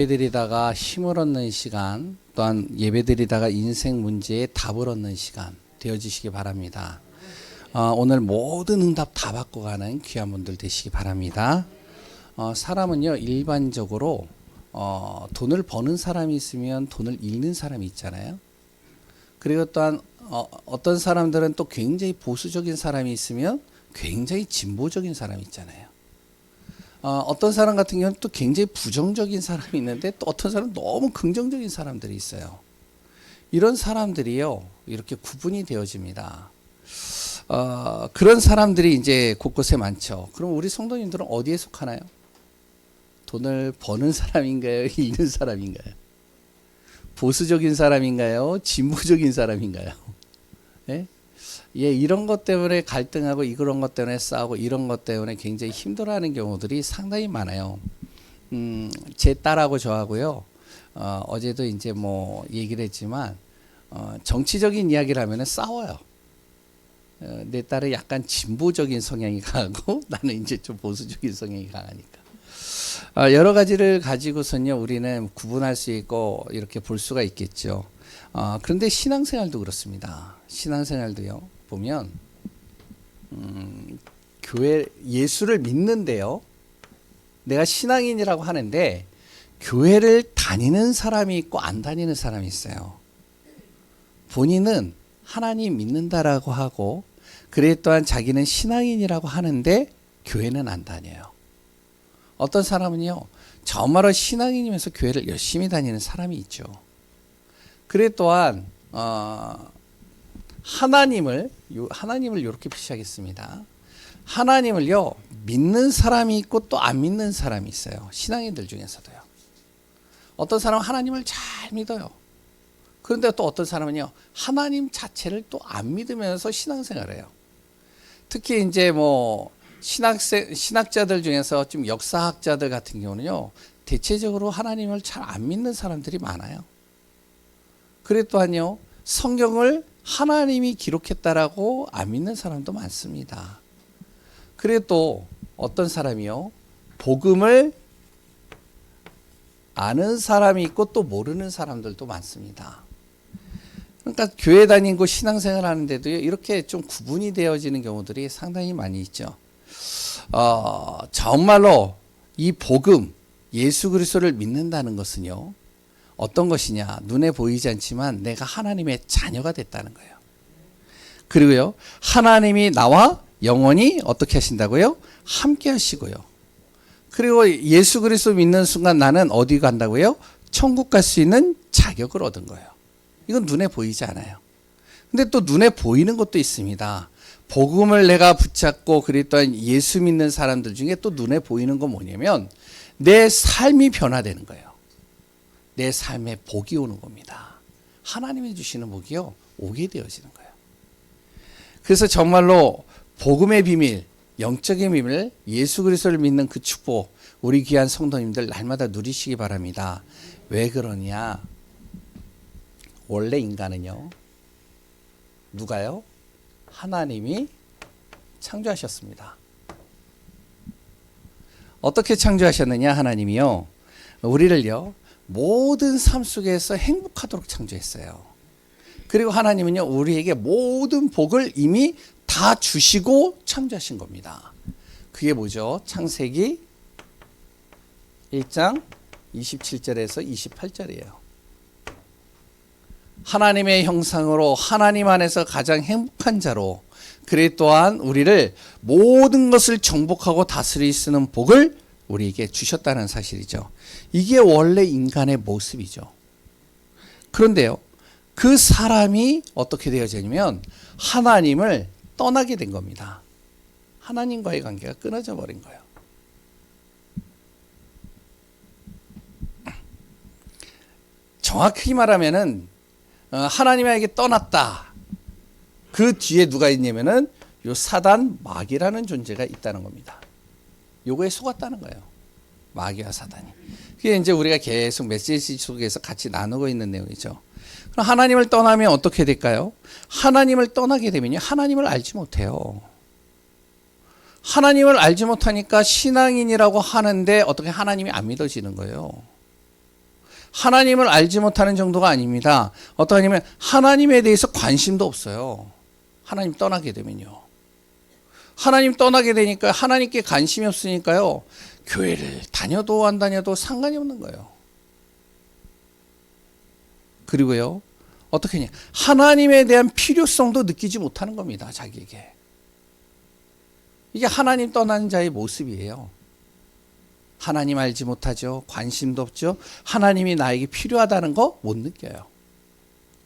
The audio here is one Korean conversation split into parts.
예배드리다가 힘을 얻는 시간, 또한 예배드리다가 인생 문제에 답을 얻는 시간 되어주시기 바랍니다. 오늘 모든 응답 다 받고 가는 귀한 분들 되시기 바랍니다. 사람은요, 일반적으로 돈을 버는 사람이 있으면 돈을 잃는 사람이 있잖아요. 그리고 또한 어떤 사람들은 또 굉장히 보수적인 사람이 있으면 굉장히 진보적인 사람이 있잖아요. 어떤 사람 같은 경우는 또 굉장히 부정적인 사람이 있는데 또 어떤 사람은 너무 긍정적인 사람들이 있어요. 이런 사람들이요, 이렇게 구분이 되어집니다. 그런 사람들이 이제 곳곳에 많죠. 그럼 우리 성도님들은 어디에 속하나요? 돈을 버는 사람인가요? 잃는 사람인가요? 보수적인 사람인가요? 진보적인 사람인가요? 네? 예, 이런 것 때문에 갈등하고 이런 것 때문에 싸우고 이런 것 때문에 굉장히 힘들어하는 경우들이 상당히 많아요. 제 딸하고 저하고요. 어제도 이제 뭐 얘기를 했지만 정치적인 이야기를 하면은 싸워요. 내 딸은 약간 진보적인 성향이 강하고 나는 이제 좀 보수적인 성향이 강하니까. 여러 가지를 가지고선요, 우리는 구분할 수 있고 이렇게 볼 수가 있겠죠. 그런데 신앙생활도 그렇습니다. 신앙생활도요, 보면 교회 예수를 믿는데요, 내가 신앙인이라고 하는데 교회를 다니는 사람이 있고 안 다니는 사람이 있어요. 본인은 하나님 믿는다라고 하고 그래 또한 자기는 신앙인이라고 하는데 교회는 안 다녀요. 어떤 사람은요, 정말로 신앙인이면서 교회를 열심히 다니는 사람이 있죠. 그래 또한 하나님을 이렇게 표시하겠습니다. 하나님을요, 믿는 사람이 있고 또 안 믿는 사람이 있어요. 신앙인들 중에서도요. 어떤 사람은 하나님을 잘 믿어요. 그런데 또 어떤 사람은요, 하나님 자체를 또 안 믿으면서 신앙생활을 해요. 특히 이제 뭐 신학자들 중에서 좀 역사학자들 같은 경우는요, 대체적으로 하나님을 잘 안 믿는 사람들이 많아요. 그래 또한요, 성경을 하나님이 기록했다라고 안 믿는 사람도 많습니다. 그래 또 어떤 사람이요, 복음을 아는 사람이 있고 또 모르는 사람들도 많습니다. 그러니까 교회 다니고 신앙생활 하는데도 이렇게 좀 구분이 되어지는 경우들이 상당히 많이 있죠. 정말로 이 복음, 예수 그리스도를 믿는다는 것은요, 어떤 것이냐, 눈에 보이지 않지만 내가 하나님의 자녀가 됐다는 거예요. 그리고요, 하나님이 나와 영원히 어떻게 하신다고요? 함께 하시고요. 그리고 예수 그리스도 믿는 순간 나는 어디 간다고요? 천국 갈 수 있는 자격을 얻은 거예요. 이건 눈에 보이지 않아요. 근데 또 눈에 보이는 것도 있습니다. 복음을 내가 붙잡고 그랬더니 예수 믿는 사람들 중에 또 눈에 보이는 건 뭐냐면 내 삶이 변화되는 거예요. 내 삶에 복이 오는 겁니다. 하나님이 주시는 복이요, 오게 되어지는 거예요. 그래서 정말로 복음의 비밀, 영적인 비밀, 예수 그리스도를 믿는 그 축복, 우리 귀한 성도님들 날마다 누리시기 바랍니다. 왜 그러냐? 원래 인간은요, 누가요? 하나님이 창조하셨습니다. 어떻게 창조하셨느냐? 하나님이요, 우리를요, 모든 삶 속에서 행복하도록 창조했어요. 그리고 하나님은요, 우리에게 모든 복을 이미 다 주시고 창조하신 겁니다. 그게 뭐죠? 창세기 1장 27절에서 28절이에요. 하나님의 형상으로 하나님 안에서 가장 행복한 자로, 그래 또한 우리를 모든 것을 정복하고 다스릴 수 있는 복을 우리에게 주셨다는 사실이죠. 이게 원래 인간의 모습이죠. 그런데요, 그 사람이 어떻게 되어지냐면 하나님을 떠나게 된 겁니다. 하나님과의 관계가 끊어져 버린 거예요. 정확히 말하면은 하나님에게 떠났다. 그 뒤에 누가 있냐면은 요 사단, 마귀라는 존재가 있다는 겁니다. 요거에 속았다는 거예요. 마귀와 사단이. 그게 이제 우리가 계속 메시지 속에서 같이 나누고 있는 내용이죠. 그럼 하나님을 떠나면 어떻게 될까요? 하나님을 떠나게 되면요, 하나님을 알지 못해요. 하나님을 알지 못하니까 신앙인이라고 하는데 어떻게 하나님이 안 믿어지는 거예요. 하나님을 알지 못하는 정도가 아닙니다. 어떠하냐면 하나님에 대해서 관심도 없어요. 하나님 떠나게 되면요. 하나님 떠나게 되니까 하나님께 관심이 없으니까요. 교회를 다녀도 안 다녀도 상관이 없는 거예요. 그리고요. 어떻게 하냐. 하나님에 대한 필요성도 느끼지 못하는 겁니다. 자기에게. 이게 하나님 떠난 자의 모습이에요. 하나님 알지 못하죠. 관심도 없죠. 하나님이 나에게 필요하다는 거 못 느껴요.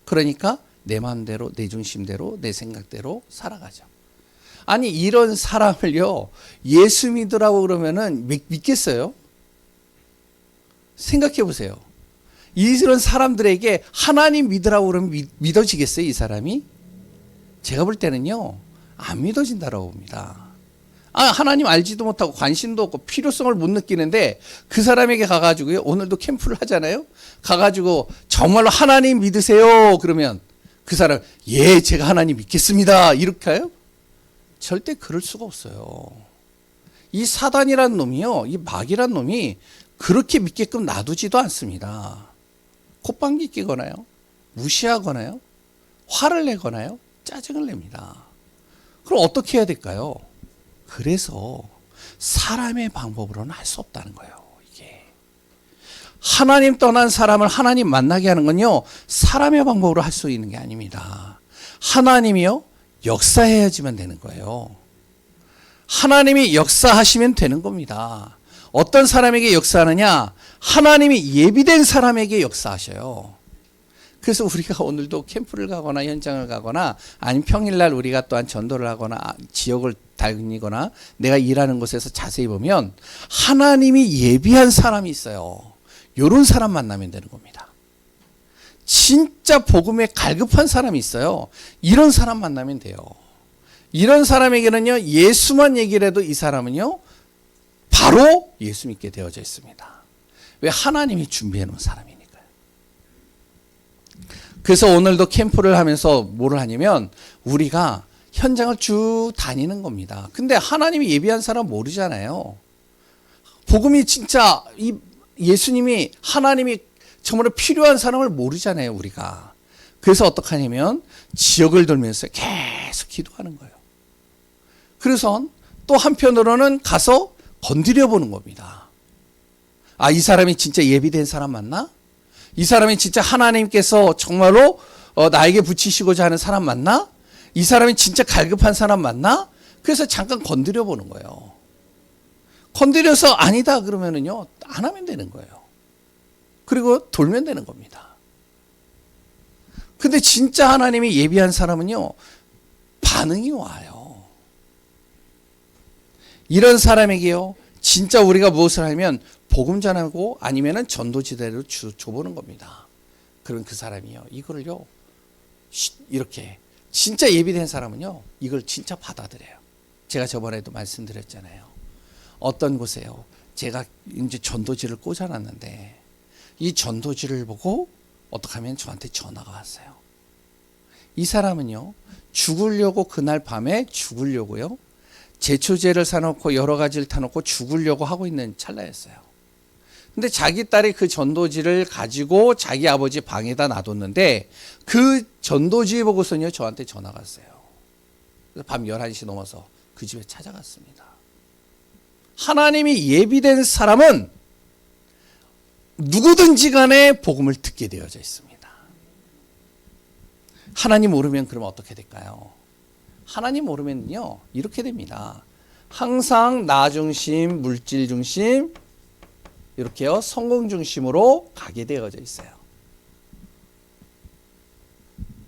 그러니까 내 마음대로, 내 중심대로, 내 생각대로 살아가죠. 아니 이런 사람을요. 예수 믿으라고 그러면은 믿겠어요? 생각해 보세요. 이런 사람들에게 하나님 믿으라고 그러면 믿어지겠어요? 이 사람이? 제가 볼 때는요. 안 믿어진다라고 봅니다. 하나님 알지도 못하고 관심도 없고 필요성을 못 느끼는데 그 사람에게 가가지고요. 오늘도 캠프를 하잖아요. 가가지고 정말로 하나님 믿으세요. 그러면 그 사람 예 제가 하나님 믿겠습니다. 이렇게 해요? 절대 그럴 수가 없어요. 이 사단이란 놈이요. 이 마귀란 놈이 그렇게 믿게끔 놔두지도 않습니다. 콧방귀 끼거나요. 무시하거나요. 화를 내거나요. 짜증을 냅니다. 그럼 어떻게 해야 될까요? 그래서 사람의 방법으로는 할 수 없다는 거예요. 이게 하나님 떠난 사람을 하나님 만나게 하는 건요. 사람의 방법으로 할 수 있는 게 아닙니다. 하나님이요. 역사해야지만 되는 거예요. 하나님이 역사하시면 되는 겁니다. 어떤 사람에게 역사하느냐? 하나님이 예비된 사람에게 역사하셔요. 그래서 우리가 오늘도 캠프를 가거나 현장을 가거나 아니면 평일날 우리가 또한 전도를 하거나 지역을 다니거나 내가 일하는 곳에서 자세히 보면 하나님이 예비한 사람이 있어요. 이런 사람 만나면 되는 겁니다. 진짜 복음에 갈급한 사람이 있어요. 이런 사람 만나면 돼요. 이런 사람에게는요. 예수만 얘기를 해도 이 사람은요. 바로 예수 믿게 되어져 있습니다. 왜? 하나님이 준비해 놓은 사람이니까요. 그래서 오늘도 캠프를 하면서 뭐를 하냐면 우리가 현장을 쭉 다니는 겁니다. 근데 하나님이 예비한 사람 모르잖아요. 복음이 진짜 예수님이 하나님이 정말 필요한 사람을 모르잖아요. 우리가. 그래서 어떻게 하냐면 지역을 돌면서 계속 기도하는 거예요. 그래서 또 한편으로는 가서 건드려 보는 겁니다. 이 사람이 진짜 예비된 사람 맞나? 이 사람이 진짜 하나님께서 정말로 나에게 붙이시고자 하는 사람 맞나? 이 사람이 진짜 갈급한 사람 맞나? 그래서 잠깐 건드려 보는 거예요. 건드려서 아니다 그러면은요, 안 하면 되는 거예요. 그리고 돌면 되는 겁니다. 근데 진짜 하나님이 예비한 사람은요, 반응이 와요. 이런 사람에게요, 진짜 우리가 무엇을 하면 복음 전하고 아니면은 전도지대로 줘보는 겁니다. 그럼 그 사람이요, 이거를요, 이렇게 진짜 예비된 사람은요, 이걸 진짜 받아들여요. 제가 저번에도 말씀드렸잖아요. 어떤 곳에요, 제가 이제 전도지를 꽂아놨는데 이 전도지를 보고 어떻게 하면 저한테 전화가 왔어요. 이 사람은요, 죽으려고 그날 밤에 죽으려고요, 제초제를 사놓고 여러 가지를 타놓고 죽으려고 하고 있는 찰나였어요. 근데 자기 딸이 그 전도지를 가지고 자기 아버지 방에다 놔뒀는데 그 전도지 보고서는요, 저한테 전화가 왔어요. 그래서 밤 11시 넘어서 그 집에 찾아갔습니다. 하나님이 예비된 사람은 누구든지 간에 복음을 듣게 되어져 있습니다. 하나님 모르면 그러면 어떻게 될까요? 하나님 모르면요, 이렇게 됩니다. 항상 나 중심, 물질 중심, 이렇게요, 성공 중심으로 가게 되어져 있어요.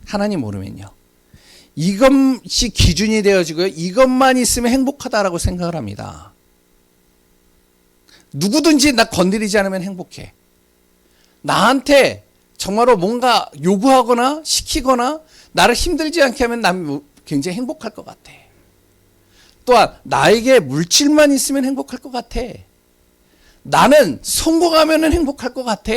하나님 모르면요, 이것이 기준이 되어지고요, 이것만 있으면 행복하다라고 생각을 합니다. 누구든지 나 건드리지 않으면 행복해. 나한테 정말로 뭔가 요구하거나 시키거나 나를 힘들지 않게 하면 난 굉장히 행복할 것 같아. 또한 나에게 물질만 있으면 행복할 것 같아. 나는 성공하면 행복할 것 같아.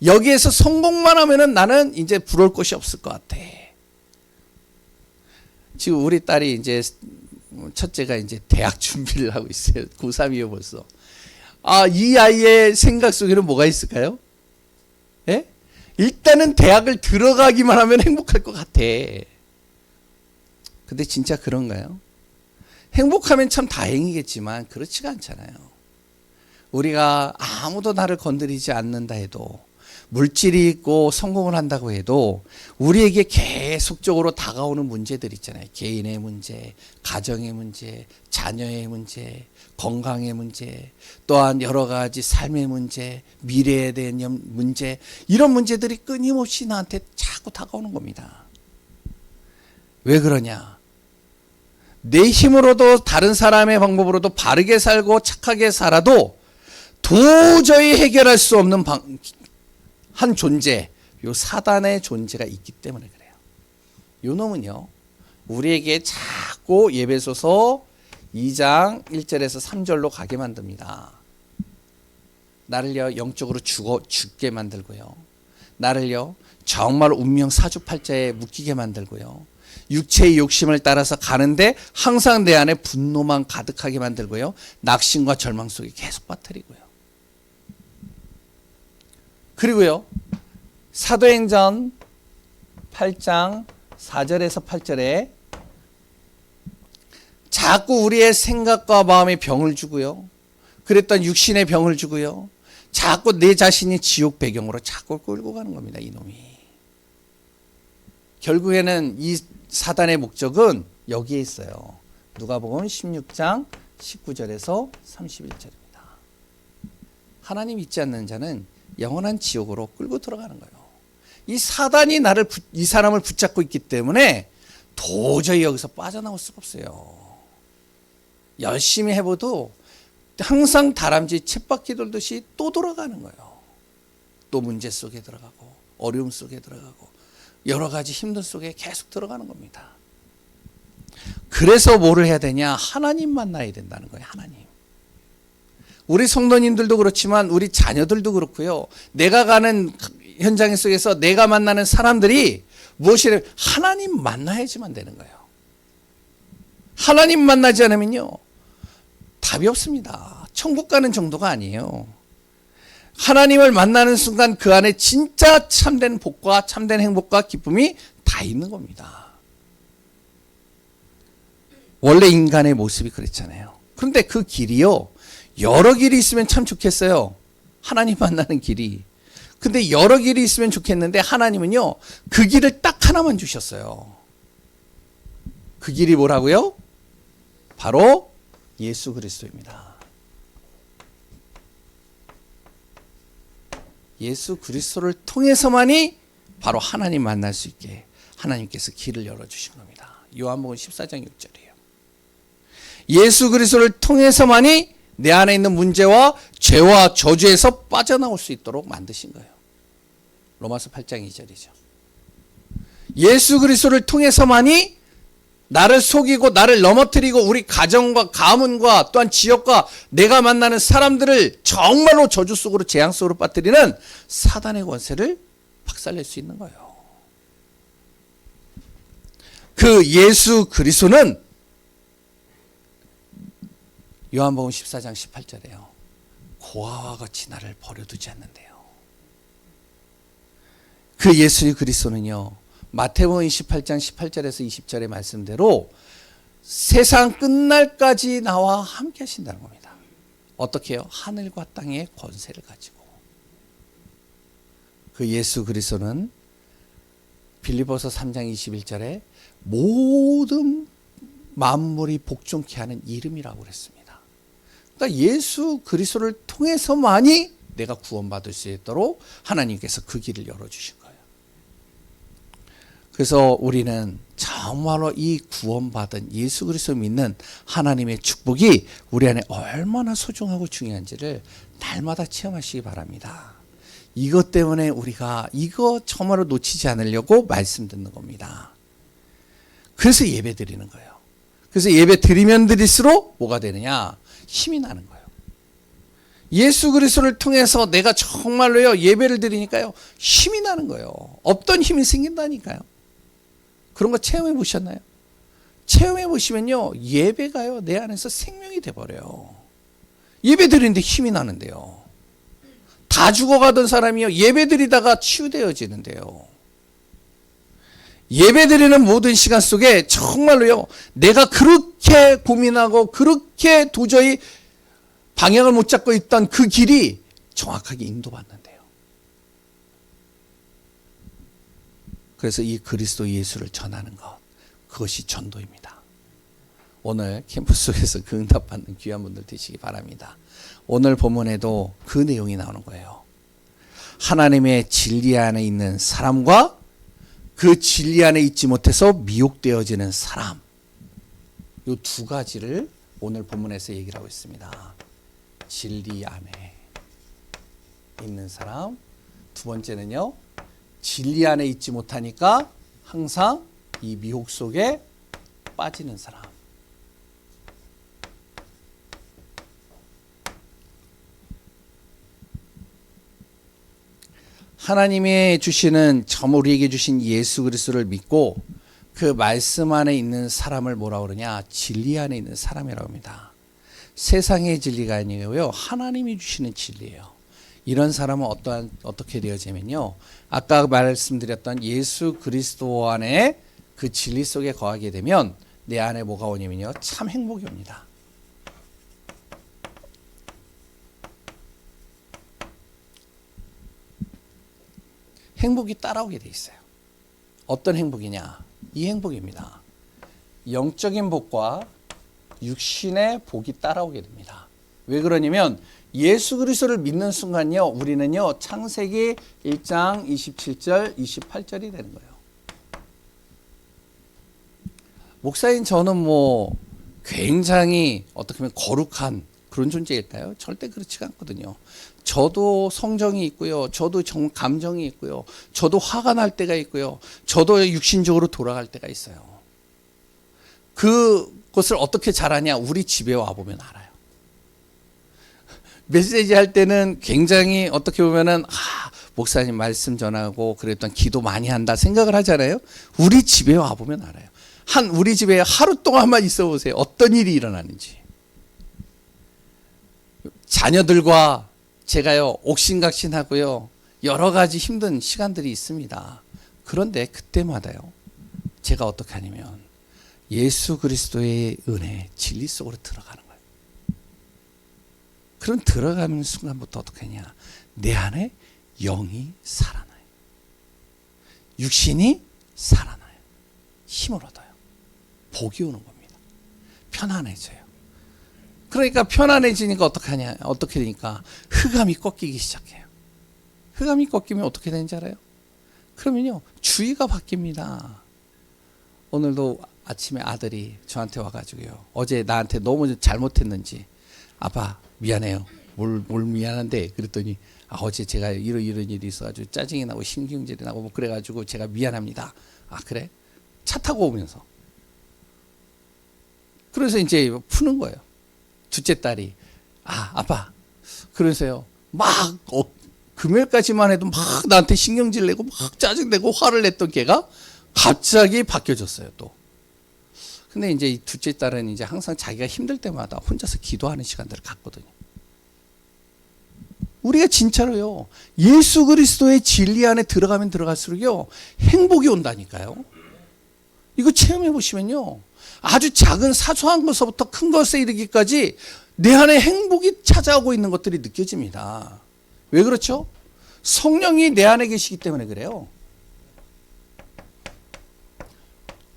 여기에서 성공만 하면 나는 이제 부러울 것이 없을 것 같아. 지금 우리 딸이 이제 첫째가 이제 대학 준비를 하고 있어요. 고3이에요 벌써. 이 아이의 생각 속에는 뭐가 있을까요? 예? 일단은 대학을 들어가기만 하면 행복할 것 같아. 근데 진짜 그런가요? 행복하면 참 다행이겠지만 그렇지가 않잖아요. 우리가 아무도 나를 건드리지 않는다 해도, 물질이 있고 성공을 한다고 해도 우리에게 계속적으로 다가오는 문제들 있잖아요. 개인의 문제, 가정의 문제, 자녀의 문제, 건강의 문제, 또한 여러 가지 삶의 문제, 미래에 대한 문제, 이런 문제들이 끊임없이 나한테 자꾸 다가오는 겁니다. 왜 그러냐? 내 힘으로도 다른 사람의 방법으로도 바르게 살고 착하게 살아도 도저히 해결할 수 없는 한 존재, 요 사단의 존재가 있기 때문에 그래요. 요 놈은요, 우리에게 자꾸 예배소서 2장 1절에서 3절로 가게 만듭니다. 나를요 영적으로 죽게 만들고요, 나를요 정말 운명 사주팔자에 묶이게 만들고요, 육체의 욕심을 따라서 가는데 항상 내 안에 분노만 가득하게 만들고요, 낙심과 절망 속에 계속 빠뜨리고요. 그리고요, 사도행전 8장 4절에서 8절에 자꾸 우리의 생각과 마음에 병을 주고요, 그랬던 육신의 병을 주고요, 자꾸 내 자신이 지옥 배경으로 자꾸 끌고 가는 겁니다. 이놈이. 결국에는 이 사단의 목적은 여기에 있어요. 누가복음 16장 19절에서 31절입니다. 하나님 믿지 않는 자는 영원한 지옥으로 끌고 들어가는 거예요. 이 사단이 이 사람을 붙잡고 있기 때문에 도저히 여기서 빠져나올 수가 없어요. 열심히 해봐도 항상 다람쥐 쳇바퀴 돌듯이 또 돌아가는 거예요. 또 문제 속에 들어가고 어려움 속에 들어가고 여러 가지 힘든 속에 계속 들어가는 겁니다. 그래서 뭐를 해야 되냐? 하나님 만나야 된다는 거예요. 하나님. 우리 성도님들도 그렇지만 우리 자녀들도 그렇고요, 내가 가는 현장 속에서 내가 만나는 사람들이 무엇이래? 하나님 만나야지만 되는 거예요. 하나님 만나지 않으면요 답이 없습니다. 천국 가는 정도가 아니에요. 하나님을 만나는 순간 그 안에 진짜 참된 복과 참된 행복과 기쁨이 다 있는 겁니다. 원래 인간의 모습이 그랬잖아요. 그런데 그 길이요, 여러 길이 있으면 참 좋겠어요. 하나님 만나는 길이. 근데 여러 길이 있으면 좋겠는데 하나님은요 그 길을 딱 하나만 주셨어요. 그 길이 뭐라고요? 바로 예수 그리스도입니다. 예수 그리스도를 통해서만이 바로 하나님 만날 수 있게 하나님께서 길을 열어주신 겁니다. 요한복음 14장 6절이에요. 예수 그리스도를 통해서만이 내 안에 있는 문제와 죄와 저주에서 빠져나올 수 있도록 만드신 거예요. 로마서 8장 2절이죠. 예수 그리스도를 통해서만이 나를 속이고 나를 넘어뜨리고 우리 가정과 가문과 또한 지역과 내가 만나는 사람들을 정말로 저주 속으로 재앙 속으로 빠뜨리는 사단의 권세를 박살낼 수 있는 거예요. 그 예수 그리스도는 요한복음 14장 18절에요. 고아와 같이 나를 버려두지 않는데요. 그 예수 그리스도는요, 마태복음 28장 18절에서 20절의 말씀대로 세상 끝날까지 나와 함께 하신다는 겁니다. 어떻게 해요? 하늘과 땅의 권세를 가지고. 그 예수 그리스도는 빌립보서 3장 21절에 모든 만물이 복종케 하는 이름이라고 그랬습니다. 그러니까 예수 그리스도를 통해서만이 내가 구원받을 수 있도록 하나님께서 그 길을 열어주신 거예요. 그래서 우리는 정말로 이 구원받은 예수 그리스도 믿는 하나님의 축복이 우리 안에 얼마나 소중하고 중요한지를 날마다 체험하시기 바랍니다. 이것 때문에 우리가 이거 정말로 놓치지 않으려고 말씀 듣는 겁니다. 그래서 예배 드리는 거예요. 그래서 예배 드리면 드릴수록 뭐가 되느냐? 힘이 나는 거예요. 예수 그리스도를 통해서 내가 정말로요 예배를 드리니까요 힘이 나는 거예요. 없던 힘이 생긴다니까요. 그런 거 체험해 보셨나요? 체험해 보시면요 예배가요 내 안에서 생명이 돼 버려요. 예배 드리는데 힘이 나는데요. 다 죽어가던 사람이요 예배드리다가 치유되어지는데요. 예배드리는 모든 시간 속에 정말로요 내가 그렇게 고민하고 그렇게 도저히 방향을 못 잡고 있던 그 길이 정확하게 인도받는데요. 그래서 이 그리스도 예수를 전하는 것, 그것이 전도입니다. 오늘 캠프 속에서 그 응답받는 귀한 분들 되시기 바랍니다. 오늘 본문에도 그 내용이 나오는 거예요. 하나님의 진리 안에 있는 사람과 그 진리 안에 있지 못해서 미혹되어지는 사람, 이 두 가지를 오늘 본문에서 얘기를 하고 있습니다. 진리 안에 있는 사람, 두 번째는요 진리 안에 있지 못하니까 항상 이 미혹 속에 빠지는 사람. 하나님의 주시는 우리에게 주신 예수 그리스도를 믿고 그 말씀 안에 있는 사람을 뭐라 그러냐? 진리 안에 있는 사람이라고 합니다. 세상의 진리가 아니고요, 하나님이 주시는 진리예요. 이런 사람은 어떻게 되어지면요, 아까 말씀드렸던 예수 그리스도 안에 그 진리 속에 거하게 되면 내 안에 뭐가 오냐면요, 참 행복이 옵니다. 행복이 따라오게 돼 있어요. 어떤 행복이냐? 이 행복입니다. 영적인 복과 육신의 복이 따라오게 됩니다. 왜 그러냐면 예수 그리스도를 믿는 순간요, 우리는요 창세기 1장 27절 28절이 되는 거예요. 목사인 저는 뭐 굉장히 어떻게 보면 거룩한 그런 존재일까요? 절대 그렇지가 않거든요. 저도 성정이 있고요, 저도 감정이 있고요, 저도 화가 날 때가 있고요, 저도 육신적으로 돌아갈 때가 있어요. 그것을 어떻게 잘하냐? 우리 집에 와보면 알아요. 메시지 할 때는 굉장히 어떻게 보면은 목사님 말씀 전하고 그랬던 기도 많이 한다 생각을 하잖아요. 우리 집에 와보면 알아요. 우리 집에 하루 동안만 있어 보세요. 어떤 일이 일어나는지. 자녀들과 제가요 옥신각신하고요 여러 가지 힘든 시간들이 있습니다. 그런데 그때마다요 제가 어떻게 하냐면 예수 그리스도의 은혜, 진리 속으로 들어가는 거예요. 그럼 들어가는 순간부터 어떻게 하냐? 내 안에 영이 살아나요. 육신이 살아나요. 힘을 얻어요. 복이 오는 겁니다. 편안해져요. 그러니까 편안해지니까 어떻게 되니까 흑암이 꺾이기 시작해요. 흑암이 꺾이면 어떻게 되는지 알아요? 그러면요 주의가 바뀝니다. 오늘도 아침에 아들이 저한테 와가지고요, 어제 나한테 너무 잘못했는지, 아빠 미안해요. 뭘 미안한데? 그랬더니 어제 제가 이런 일이 있어가지고 짜증이 나고 신경질이 나고 뭐 그래가지고 제가 미안합니다. 그래? 차 타고 오면서. 그래서 이제 푸는 거예요. 둘째 딸이 아빠 그러세요. 금요일까지만 해도 막 나한테 신경질 내고 막 짜증내고 화를 냈던 걔가 갑자기 바뀌어졌어요 또. 근데 이제 이 둘째 딸은 이제 항상 자기가 힘들 때마다 혼자서 기도하는 시간들을 갖거든요. 우리가 진짜로요 예수 그리스도의 진리 안에 들어가면 들어갈수록요 행복이 온다니까요. 이거 체험해 보시면요, 아주 작은 사소한 것부터 큰 것에 이르기까지 내 안에 행복이 찾아오고 있는 것들이 느껴집니다. 왜 그렇죠? 성령이 내 안에 계시기 때문에 그래요.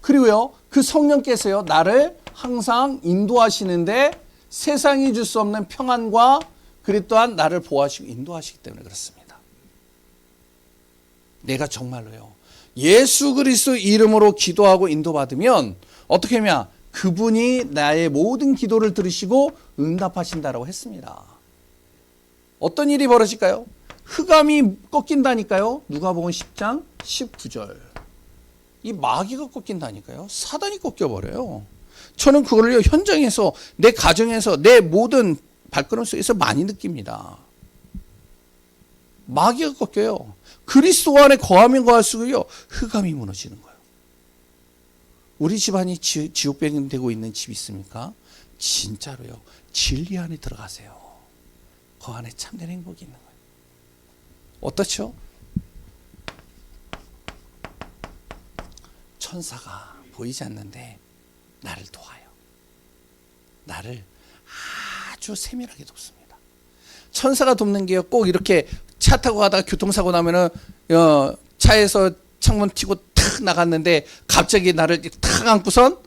그리고요 그 성령께서요 나를 항상 인도하시는데 세상이 줄 수 없는 평안과 그리 또한 나를 보호하시고 인도하시기 때문에 그렇습니다. 내가 정말로요 예수 그리스도 이름으로 기도하고 인도받으면 어떻게 하냐? 그분이 나의 모든 기도를 들으시고 응답하신다라고 했습니다. 어떤 일이 벌어질까요? 흑암이 꺾인다니까요. 누가복음 10장 19절. 이 마귀가 꺾인다니까요. 사단이 꺾여버려요. 저는 그걸요 현장에서, 내 가정에서, 내 모든 발걸음 속에서 많이 느낍니다. 마귀가 꺾여요. 그리스도 안에 거하면 거할수록요 흑암이 무너지는 거예요. 우리 집안이 지옥병 되고 있는 집이 있습니까? 진짜로요 진리 안에 들어가세요. 그 안에 참된 행복이 있는 거예요. 어떻죠? 천사가 보이지 않는데 나를 도와요. 나를 아주 세밀하게 돕습니다. 천사가 돕는 게요, 꼭 이렇게 차 타고 가다가 교통사고 나면은 차에서 창문 튀고 탁 나갔는데 갑자기 나를 탁 안고선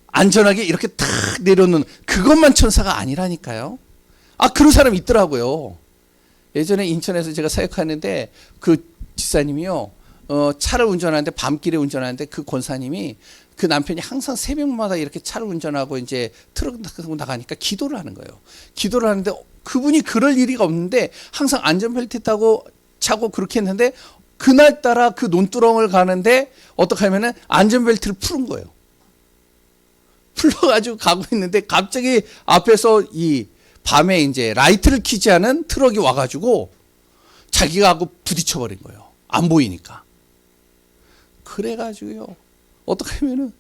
안전하게 이렇게 탁 내려놓는 그것만 천사가 아니라니까요. 그런 사람 있더라고요. 예전에 인천에서 제가 사역하는데 그 집사님이요, 차를 운전하는데 밤길에 운전하는데 그 권사님이 그 남편이 항상 새벽마다 이렇게 차를 운전하고 이제 트럭 타고 나가니까 기도를 하는 거예요. 기도를 하는데 그분이 그럴 일이 없는데 항상 안전벨트 타고 차고 그렇게 했는데 그날따라 그 논두렁을 가는데 어떻게 하면은 안전벨트를 푸른 거예요. 풀러가지고 가고 있는데 갑자기 앞에서 이 밤에 이제 라이트를 켜지 않은 트럭이 와가지고 자기가 하고 부딪혀버린 거예요. 안 보이니까. 그래가지고요, 어떻게 하면은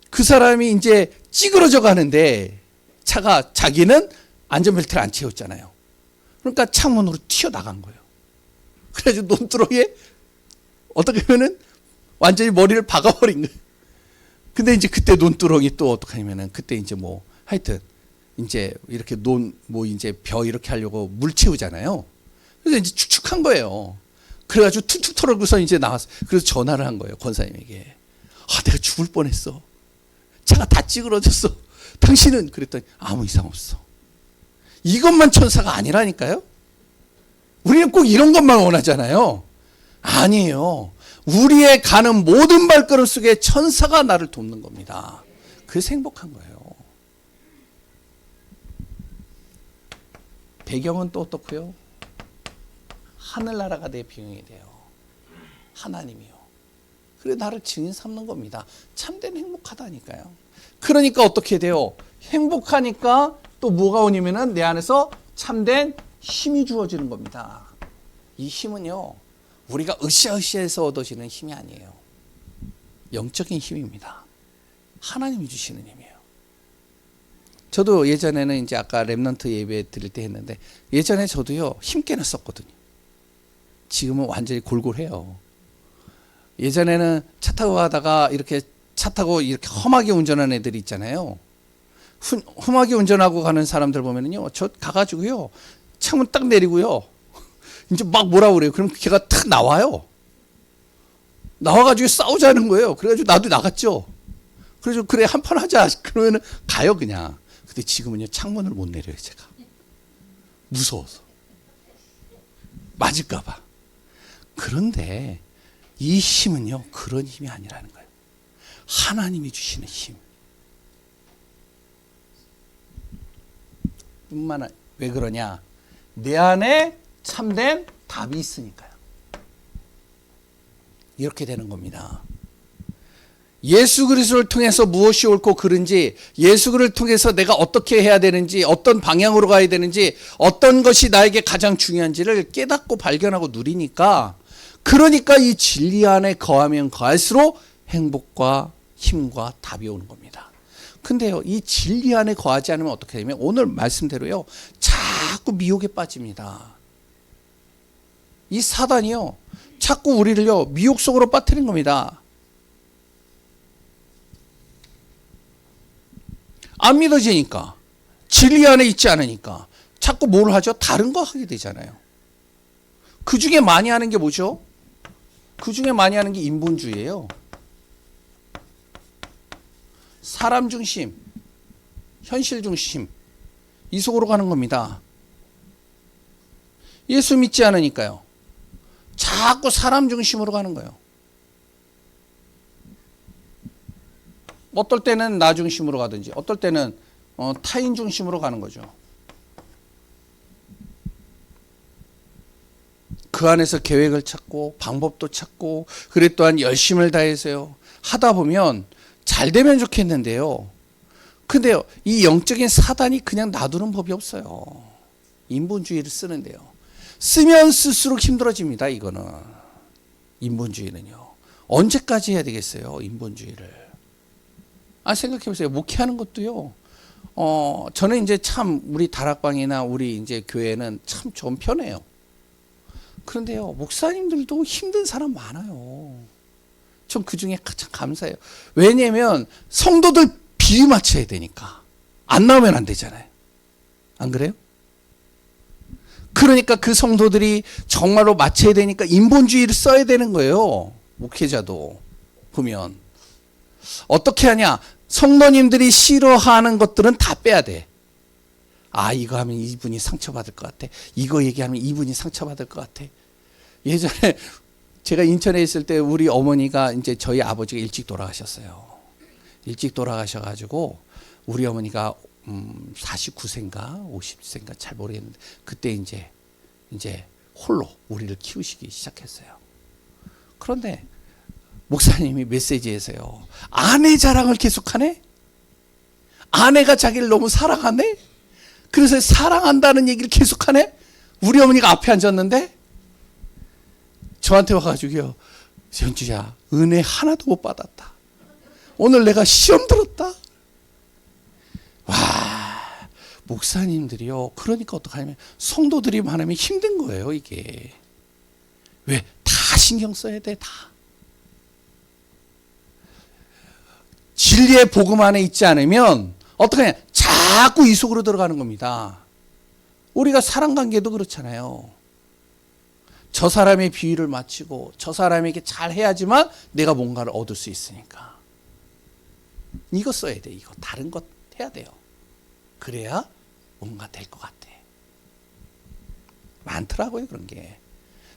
그 사람이 이제 찌그러져 가는데 차가 자기는 안전벨트를 안 채웠잖아요. 그러니까 창문으로 튀어나간 거예요. 그래가지고 논두렁에 어떻게 하면은 완전히 머리를 박아버린 거예요. 근데 이제 그때 논두렁이 또 어떻게 하냐면은 그때 이제 뭐 하여튼 이제 이렇게 이제 벼 이렇게 하려고 물 채우잖아요. 그래서 이제 축축한 거예요. 그래가지고 툭툭 털어고서 이제 나왔어. 그래서 전화를 한 거예요, 권사님에게. 내가 죽을 뻔했어. 차가 다 찌그러졌어. 당신은? 그랬더니 아무 이상 없어. 이것만 천사가 아니라니까요. 우리는 꼭 이런 것만 원하잖아요. 아니에요. 우리의 가는 모든 발걸음 속에 천사가 나를 돕는 겁니다. 그래서 행복한 거예요. 배경은 또 어떻고요? 하늘나라가 내 비용이 돼요. 하나님이요. 그래 나를 증인 삼는 겁니다. 참된 행복하다니까요. 그러니까 어떻게 돼요? 행복하니까 또 뭐가 오냐면은 내 안에서 참된 힘이 주어지는 겁니다. 이 힘은요, 우리가 으쌰으쌰해서 얻어지는 힘이 아니에요. 영적인 힘입니다. 하나님이 주시는 힘이에요. 저도 예전에는 이제 아까 렘넌트 예배 드릴 때 했는데 예전에 저도요 힘께는 썼거든요. 지금은 완전히 골골해요. 예전에는 차 타고 가다가 이렇게 차 타고 이렇게 험하게 운전하는 애들이 있잖아요. 험하게 운전하고 가는 사람들 보면은요, 저 가가지고요 창문 딱 내리고요 이제 막 뭐라 그래요. 그럼 걔가 탁 나와요. 나와가지고 싸우자는 거예요. 그래가지고 나도 나갔죠. 그래서 그래 한판 하자. 그러면은 가요 그냥. 근데 지금은요 창문을 못 내려요 제가. 무서워서. 맞을까봐. 그런데 이 힘은요 그런 힘이 아니라는 거예요. 하나님이 주시는 힘. 왜 그러냐? 내 안에 참된 답이 있으니까요. 이렇게 되는 겁니다. 예수 그리스도를 통해서 무엇이 옳고 그른지, 예수 그리스도를 통해서 내가 어떻게 해야 되는지, 어떤 방향으로 가야 되는지, 어떤 것이 나에게 가장 중요한지를 깨닫고 발견하고 누리니까, 그러니까 이 진리 안에 거하면 거할수록 행복과 힘과 답이 오는 겁니다. 근데요, 이 진리 안에 거하지 않으면 어떻게 되냐면 오늘 말씀대로요 자꾸 미혹에 빠집니다. 이 사단이요 자꾸 우리를요 미혹 속으로 빠뜨린 겁니다. 안 믿어지니까, 진리 안에 있지 않으니까 자꾸 뭘 하죠? 다른 거 하게 되잖아요. 그 중에 많이 하는 게 뭐죠? 그 중에 많이 하는 게 인본주의예요. 사람 중심, 현실 중심, 이 속으로 가는 겁니다. 예수 믿지 않으니까요 자꾸 사람 중심으로 가는 거예요. 어떨 때는 나 중심으로 가든지 어떨 때는 타인 중심으로 가는 거죠. 그 안에서 계획을 찾고 방법도 찾고 그래 또한 열심을 다해서요 하다 보면 잘 되면 좋겠는데요. 근데요 이 영적인 사단이 그냥 놔두는 법이 없어요. 인본주의를 쓰는데요. 쓰면 쓸수록 힘들어집니다. 이거는 인본주의는요. 언제까지 해야 되겠어요? 인본주의를. 생각해보세요. 목회하는 것도요. 저는 이제 참 우리 다락방이나 우리 이제 교회는 참 좀 편해요. 그런데요, 목사님들도 힘든 사람 많아요. 전 그 중에 참 감사해요. 왜냐면 성도들 비위 맞춰야 되니까. 안 나오면 안 되잖아요. 안 그래요? 그러니까 그 성도들이 정말로 맞춰야 되니까 인본주의를 써야 되는 거예요. 목회자도 보면. 어떻게 하냐? 성도님들이 싫어하는 것들은 다 빼야 돼. 아, 이거 하면 이분이 상처받을 것 같아. 이거 얘기하면 이분이 상처받을 것 같아. 예전에 제가 인천에 있을 때 우리 어머니가 이제 저희 아버지가 일찍 돌아가셨어요. 일찍 돌아가셔가지고 우리 어머니가 49세인가 50세인가 잘 모르겠는데 그때 이제 홀로 우리를 키우시기 시작했어요. 그런데 목사님이 메시지에서요, 아내 자랑을 계속하네? 아내가 자기를 너무 사랑하네? 그래서 사랑한다는 얘기를 계속하네? 우리 어머니가 앞에 앉았는데 저한테 와가지고요, 현주야, 은혜 하나도 못 받았다. 오늘 내가 시험 들었다. 와, 목사님들이요, 그러니까 어떡하냐면 성도들이 많으면 힘든 거예요, 이게. 왜? 다 신경 써야 돼, 다. 진리의 복음 안에 있지 않으면 어떡하냐, 자꾸 이 속으로 들어가는 겁니다. 우리가 사랑관계도 그렇잖아요. 저 사람의 비위를 맞추고 저 사람에게 잘 해야지만 내가 뭔가를 얻을 수 있으니까. 이거 써야 돼. 이거 다른 것 해야 돼요. 그래야 뭔가 될 것 같아. 많더라고요, 그런 게.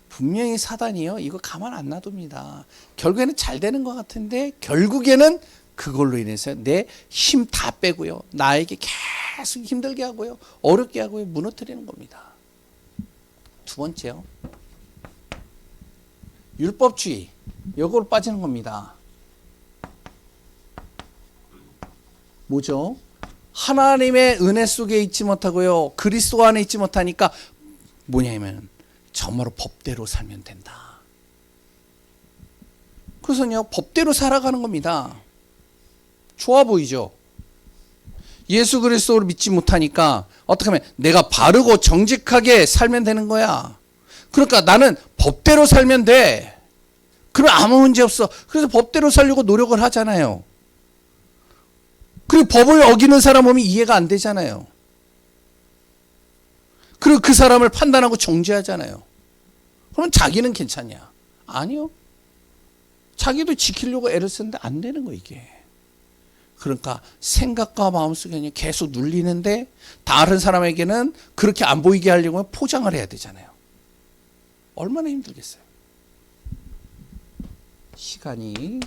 분명히 사단이요, 이거 가만 안 놔둡니다. 결국에는 잘 되는 것 같은데 결국에는 그걸로 인해서 내 힘 다 빼고요, 나에게 계속 힘들게 하고요, 어렵게 하고요, 무너뜨리는 겁니다. 두 번째요, 율법주의. 이걸 빠지는 겁니다. 뭐죠? 하나님의 은혜 속에 있지 못하고요, 그리스도 안에 있지 못하니까 뭐냐면 정말로 법대로 살면 된다. 그래서요, 법대로 살아가는 겁니다. 좋아 보이죠? 예수 그리스도를 믿지 못하니까 어떻게 하면 내가 바르고 정직하게 살면 되는 거야. 그러니까 나는 법대로 살면 돼. 그럼 아무 문제 없어. 그래서 법대로 살려고 노력을 하잖아요. 그리고 법을 어기는 사람 보면 이해가 안 되잖아요. 그리고 그 사람을 판단하고 정죄하잖아요. 그럼 자기는 괜찮냐? 아니요. 자기도 지키려고 애를 쓰는데 안 되는 거, 이게. 그러니까 생각과 마음속에 계속 눌리는데 다른 사람에게는 그렇게 안 보이게 하려고 포장을 해야 되잖아요. 얼마나 힘들겠어요. 시간이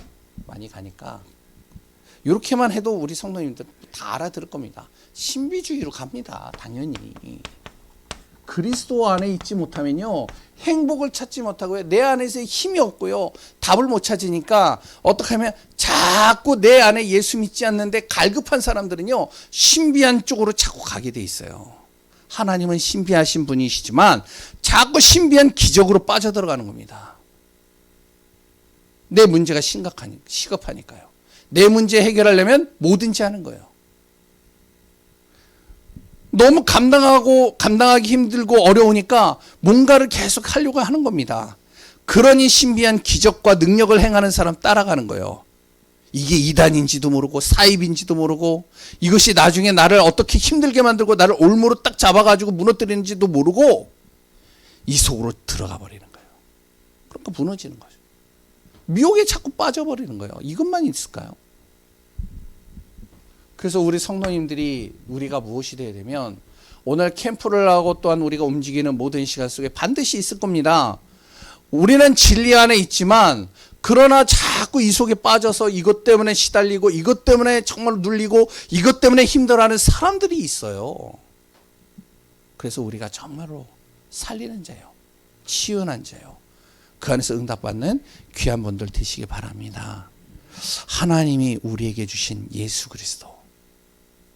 많이 가니까 이렇게만 해도 우리 성도님들 다 알아들을 겁니다. 신비주의로 갑니다. 당연히. 그리스도 안에 있지 못하면요, 행복을 찾지 못하고요, 내 안에서 힘이 없고요, 답을 못 찾으니까 어떻게 하면 자꾸 내 안에 예수 믿지 않는데 갈급한 사람들은요, 신비한 쪽으로 자꾸 가게 돼 있어요. 하나님은 신비하신 분이시지만 자꾸 신비한 기적으로 빠져들어가는 겁니다. 내 문제가 시급하니까요. 내 문제 해결하려면 뭐든지 하는 거예요. 너무 감당하기 힘들고 어려우니까 뭔가를 계속 하려고 하는 겁니다. 그러니 신비한 기적과 능력을 행하는 사람 따라가는 거예요. 이게 이단인지도 모르고 사입인지도 모르고 이것이 나중에 나를 어떻게 힘들게 만들고 나를 올무로 딱 잡아가지고 무너뜨리는지도 모르고 이 속으로 들어가 버리는 거예요. 그러니까 무너지는 거죠. 미혹에 자꾸 빠져버리는 거예요. 이것만 있을까요? 그래서 우리 성도님들이 우리가 무엇이 되어야 되면, 오늘 캠프를 하고 또한 우리가 움직이는 모든 시간 속에 반드시 있을 겁니다. 우리는 진리 안에 있지만 그러나 자꾸 이 속에 빠져서 이것 때문에 시달리고 이것 때문에 정말 눌리고 이것 때문에 힘들어하는 사람들이 있어요. 그래서 우리가 정말로 살리는 자요, 치유한 자요, 그 안에서 응답받는 귀한 분들 되시기 바랍니다. 하나님이 우리에게 주신 예수 그리스도,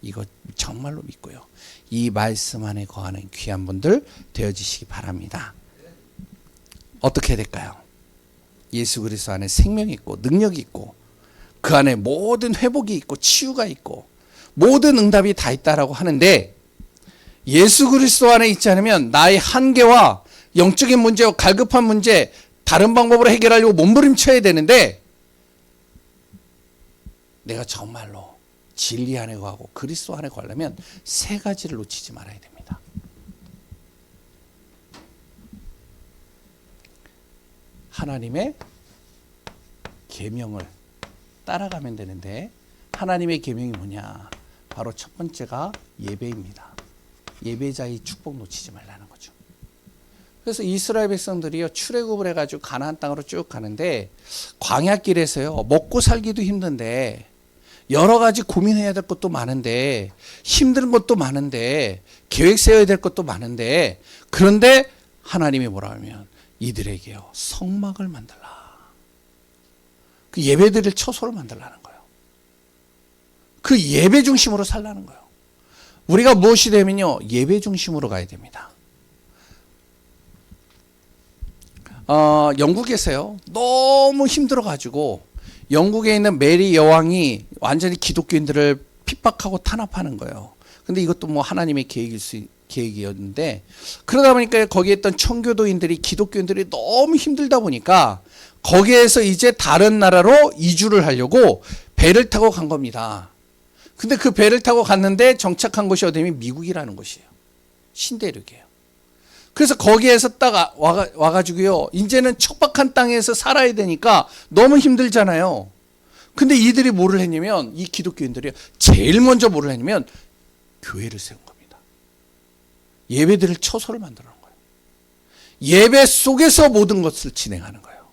이거 정말로 믿고요, 이 말씀 안에 거하는 귀한 분들 되어지시기 바랍니다. 어떻게 해야 될까요? 예수 그리스도 안에 생명이 있고 능력이 있고 그 안에 모든 회복이 있고 치유가 있고 모든 응답이 다 있다라고 하는데, 예수 그리스도 안에 있지 않으면 나의 한계와 영적인 문제와 갈급한 문제 다른 방법으로 해결하려고 몸부림쳐야 되는데 내가 정말로 진리 안에 거하고 그리스도 안에 거하려면 세 가지를 놓치지 말아야 됩니다. 하나님의 계명을 따라가면 되는데 하나님의 계명이 뭐냐? 바로 첫 번째가 예배입니다. 예배자의 축복 놓치지 말라는 거죠. 그래서 이스라엘 백성들이요 출애굽을 해가지고 가나안 땅으로 쭉 가는데 광야길에서요 먹고 살기도 힘든데 여러 가지 고민해야 될 것도 많은데 힘든 것도 많은데 계획 세워야 될 것도 많은데 그런데 하나님이 뭐라 하면 이들에게요 성막을 만들라. 그 예배드릴 처소를 만들라는 거예요. 그 예배 중심으로 살라는 거예요. 우리가 무엇이 되면요 예배 중심으로 가야 됩니다. 영국에서요 너무 힘들어가지고 영국에 있는 메리 여왕이 완전히 기독교인들을 핍박하고 탄압하는 거예요. 근데 이것도 뭐 하나님의 계획이었는데 그러다 보니까 거기에 있던 청교도인들이 기독교인들이 너무 힘들다 보니까 거기에서 이제 다른 나라로 이주를 하려고 배를 타고 간 겁니다. 근데 그 배를 타고 갔는데 정착한 곳이 어디냐면 미국이라는 곳이에요. 신대륙이에요. 그래서 거기에서 딱 와가지고요. 이제는 척박한 땅에서 살아야 되니까 너무 힘들잖아요. 근데 이들이 뭐를 했냐면 이 기독교인들이 제일 먼저 뭐를 했냐면 교회를 세운 겁니다. 예배드릴 처소를 만들어 놓은 거예요. 예배 속에서 모든 것을 진행하는 거예요.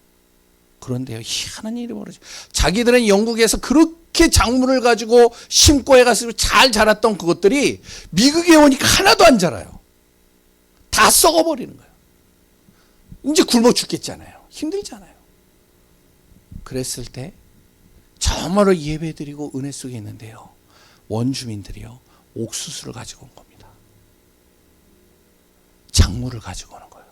그런데요 희한한 일이 벌어져요. 자기들은 영국에서 그렇게 작물을 가지고 심고 해가지고 잘 자랐던 그것들이 미국에 오니까 하나도 안 자라요. 다 썩어버리는 거예요. 이제 굶어 죽겠잖아요. 힘들잖아요. 그랬을 때 정말로 예배드리고 은혜 속에 있는데요. 원주민들이요. 옥수수를 가지고 온 겁니다. 작물을 가지고 오는 거예요.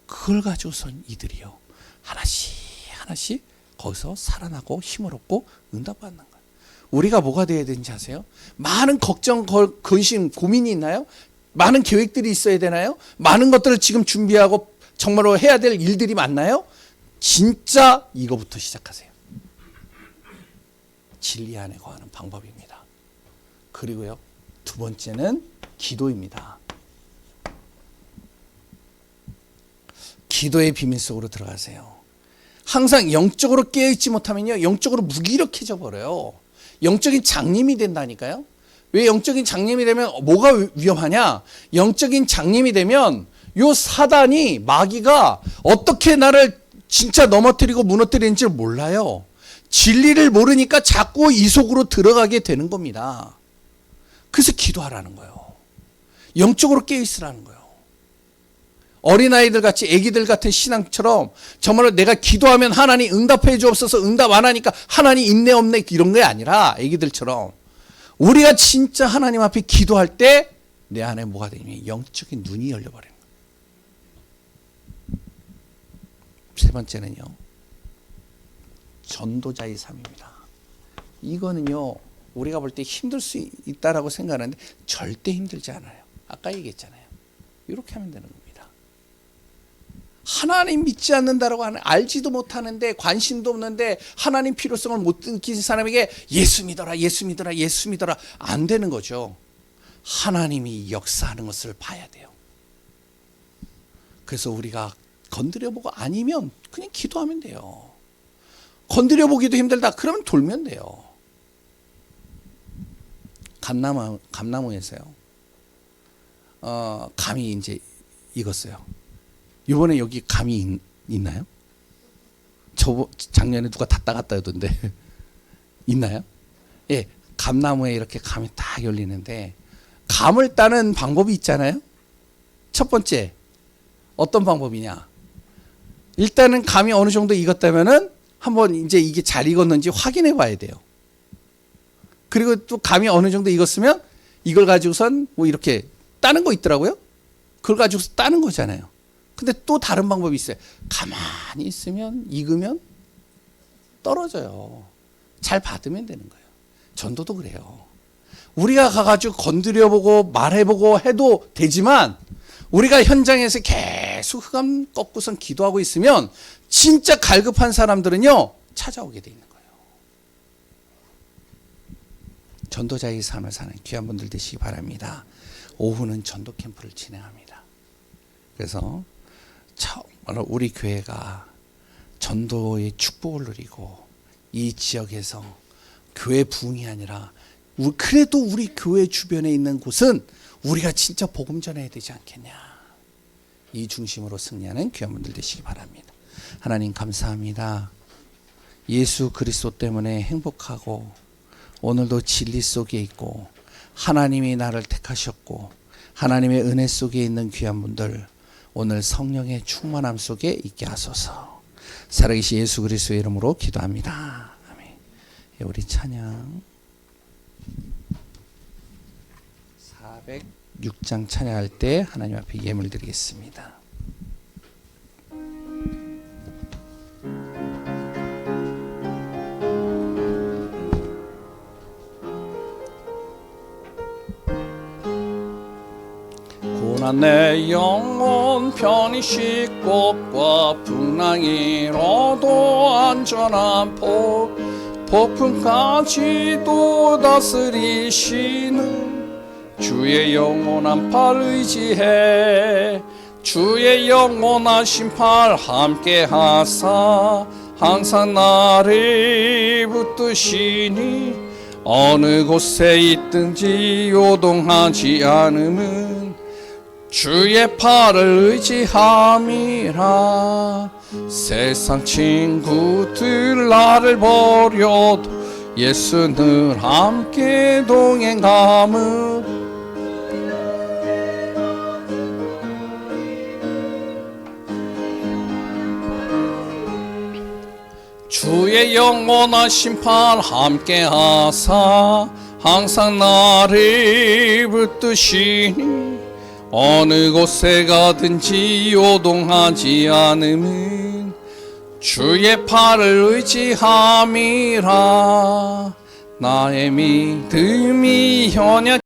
그걸 가지고선 이들이요. 하나씩 거기서 살아나고 힘을 얻고 응답받는 거예요. 우리가 뭐가 돼야 되는지 아세요? 많은 걱정, 근심, 고민이 있나요? 많은 계획들이 있어야 되나요? 많은 것들을 지금 준비하고 정말로 해야 될 일들이 많나요? 진짜 이거부터 시작하세요. 진리 안에 거하는 방법입니다. 그리고요, 두 번째는 기도입니다. 기도의 비밀 속으로 들어가세요. 항상 영적으로 깨어있지 못하면요, 영적으로 무기력해져 버려요. 영적인 장님이 된다니까요. 왜 영적인 장님이 되면 뭐가 위험하냐? 영적인 장님이 되면 요 사단이 마귀가 어떻게 나를 진짜 넘어뜨리고 무너뜨리는지 몰라요. 진리를 모르니까 자꾸 이 속으로 들어가게 되는 겁니다. 그래서 기도하라는 거예요. 영적으로 깨어있으라는 거예요. 어린아이들 같이 애기들 같은 신앙처럼 정말로 내가 기도하면 하나님 응답해 주옵소서 응답 안 하니까 하나님 있네 없네 이런 게 아니라 애기들처럼 우리가 진짜 하나님 앞에 기도할 때 내 안에 뭐가 되냐면 영적인 눈이 열려버리는 거예요. 세 번째는요. 전도자의 삶입니다. 이거는요. 우리가 볼 때 힘들 수 있다라고 생각하는데 절대 힘들지 않아요. 아까 얘기했잖아요. 이렇게 하면 되는 겁니다. 하나님 믿지 않는다라고 하는 알지도 못하는데 관심도 없는데 하나님 필요성을 못 느끼는 사람에게 예수 믿어라 예수 믿어라 예수 믿어라 안 되는 거죠. 하나님이 역사하는 것을 봐야 돼요. 그래서 우리가 건드려보고 아니면 그냥 기도하면 돼요. 건드려보기도 힘들다 그러면 돌면 돼요. 감나무에서요. 감이 이제 익었어요. 이번에 여기 감이 있나요? 작년에 누가 다 따갔다 하던데 있나요? 예, 감나무에 이렇게 감이 딱 열리는데 감을 따는 방법이 있잖아요. 첫 번째 어떤 방법이냐? 일단은 감이 어느 정도 익었다면은 한번 이제 이게 잘 익었는지 확인해 봐야 돼요. 그리고 또 감이 어느 정도 익었으면 이걸 가지고선 뭐 이렇게 따는 거 있더라고요. 그걸 가지고서 따는 거잖아요. 근데 또 다른 방법이 있어요. 가만히 있으면 익으면 떨어져요. 잘 받으면 되는 거예요. 전도도 그래요. 우리가 가가지고 건드려보고 말해보고 해도 되지만 우리가 현장에서 계속 흑암 꺾고선 기도하고 있으면 진짜 갈급한 사람들은요 찾아오게 돼 있는 거예요. 전도자의 삶을 사는 귀한 분들 되시기 바랍니다. 오후는 전도 캠프를 진행합니다. 그래서 정말 우리 교회가 전도의 축복을 누리고 이 지역에서 교회 부흥이 아니라 그래도 우리 교회 주변에 있는 곳은 우리가 진짜 복음 전해야 되지 않겠냐. 이 중심으로 승리하는 귀한 분들 되시기 바랍니다. 하나님 감사합니다. 예수 그리스도 때문에 행복하고 오늘도 진리 속에 있고 하나님이 나를 택하셨고 하나님의 은혜 속에 있는 귀한 분들 오늘 성령의 충만함 속에 있게 하소서. 살아계신 예수 그리스도의 이름으로 기도합니다. 아멘. 우리 찬양 406장 찬양할 때 하나님 앞에 예물 드리겠습니다. 고난 내 영혼 편히 쉴 곳과 풍랑이로도 안전한 폭풍까지도 다스리시는 주의 영원한 팔 의지해 주의 영원한 신팔 함께 하사 항상 나를 붙드시니 어느 곳에 있든지 요동하지 않음은 주의 팔을 의지함이라. 세상 친구들 나를 버려도 예수 늘 함께 동행함은 주의 영원한 심판 함께 하사 항상 나를 붙드시니 어느 곳에 가든지 요동하지 않음은 주의 팔을 의지함이라. 나의 믿음이 현약